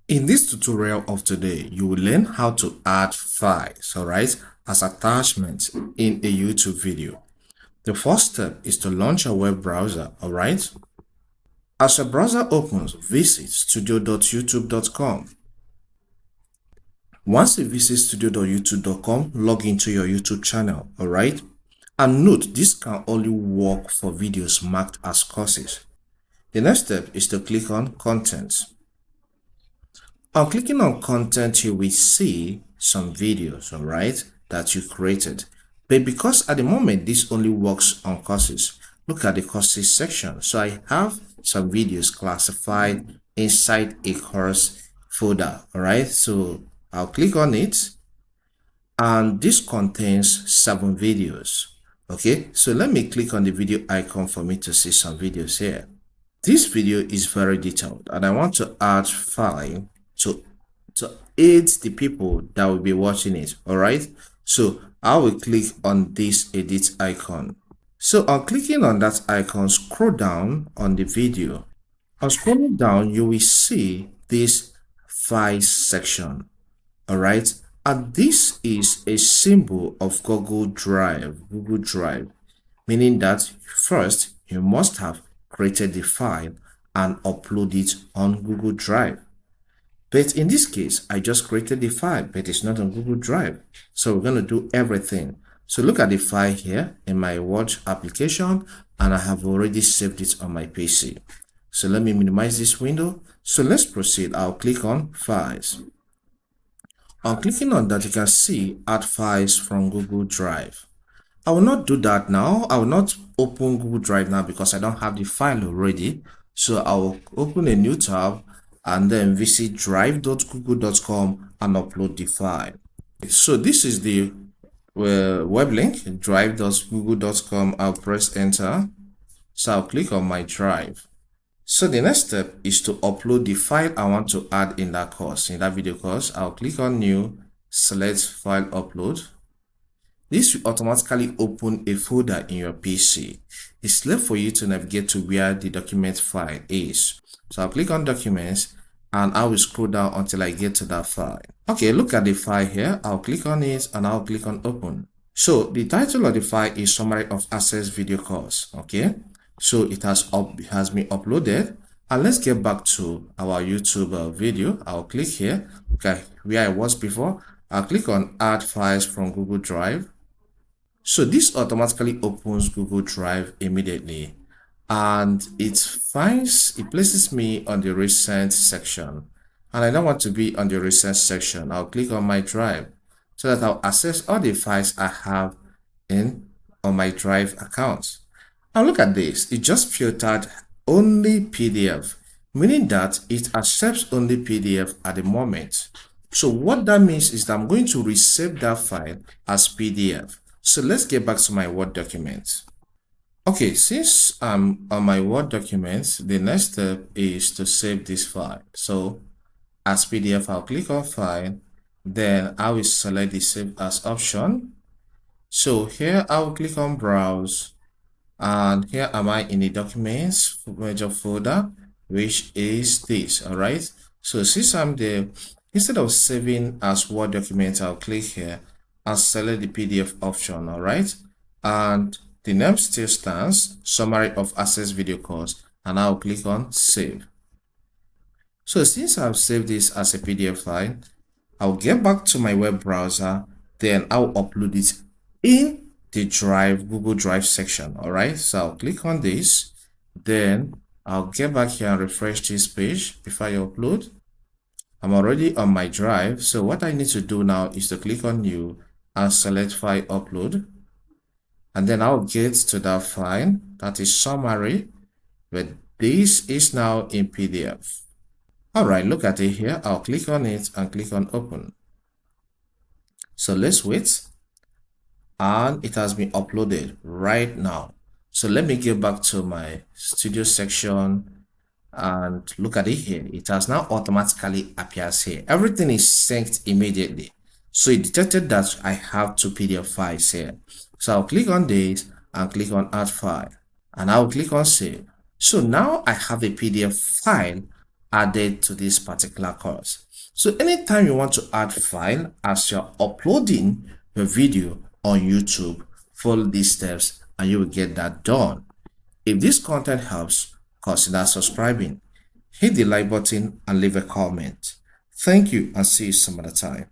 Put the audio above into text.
In this tutorial of today, you will learn how to add files, alright, as attachments in a YouTube video. The first step is to launch a web browser, alright? As your browser opens, visit studio.youtube.com. Once you visit studio.youtube.com, log into your YouTube channel, alright? And note, this can only work for videos marked as courses. The next step is to click on Content. On clicking on Content, you will see some videos, alright, that you created. But because at the moment this only works on courses, look at the courses section. So I have some videos classified inside a course folder, alright. So I'll click on it, and this contains 7 videos. Okay, so let me click on the video icon for me to see some videos here. This video is very detailed, and I want to add file to aid the people that will be watching it. All right, so I will click on this edit icon. So on clicking on that icon, scroll down on the video. On scrolling down, you will see this files section. All right, and this is a symbol of Google Drive, meaning that first you must have created the file and upload it on Google Drive. But in this case, I just created the file, but it's not on Google Drive. So we're going to do everything. So look at the file here in my Word application, and I have already saved it on my PC. So let me minimize this window. So let's proceed. I'll click on Files. On clicking on that, you can see Add Files from Google Drive. I will not do that now. I will not open Google Drive now because I don't have the file already. So I will open a new tab and then visit drive.google.com and upload the file. So this is the web link, drive.google.com. I'll press enter. So I'll click on my drive. So the next step is to upload the file I want to add in that course, in that video course. I'll click on new, select file upload. This will automatically open a folder in your PC. It's left for you to navigate to where the document file is. So I'll click on documents and I will scroll down until I get to that file. Okay, look at the file here. I'll click on it and I'll click on open. So the title of the file is Summary of Access Video Course. Okay, so it has been uploaded. And let's get back to our YouTube video. I'll click here, okay, where I was before. I'll click on Add Files from Google Drive. So this automatically opens Google Drive immediately, and it places me on the recent section, and I don't want to be on the recent section. I'll click on my drive so that I'll access all the files I have on my drive account. And look at this, it just filtered only PDF, meaning that it accepts only PDF at the moment. So what that means is that I'm going to resave that file as PDF. So let's get back to my Word document. Okay, since I'm on my Word document, the next step is to save this file. So as PDF, I'll click on File, then I will select the Save As option. So here I will click on Browse, and here am I in the Documents major folder, which is this. All right. So since I'm there, instead of saving as Word document, I'll click here and select the PDF option. All right, and the name still stands, Summary of Access Video Course, and I'll click on Save. So since I've saved this as a PDF file, I'll get back to my web browser, then I'll upload it in the Drive, Google Drive section. All right, so I'll click on this, then I'll get back here and refresh this page before I upload. I'm already on my drive, so what I need to do now is to click on New and select File Upload, and then I'll get to that file that is summary, but this is now in PDF. All right, look at it here. I'll click on it and click on Open. So let's wait, and it has been uploaded right now. So let me get back to my studio section and look at it here. It has now automatically appears here. Everything is synced immediately. So it detected that I have 2 PDF files here. So I'll click on this and click on Add File, and I'll click on Save. So now I have a PDF file added to this particular course. So anytime you want to add file as you're uploading your video on YouTube, follow these steps and you will get that done. If this content helps, consider subscribing, hit the like button and leave a comment. Thank you and see you some other time.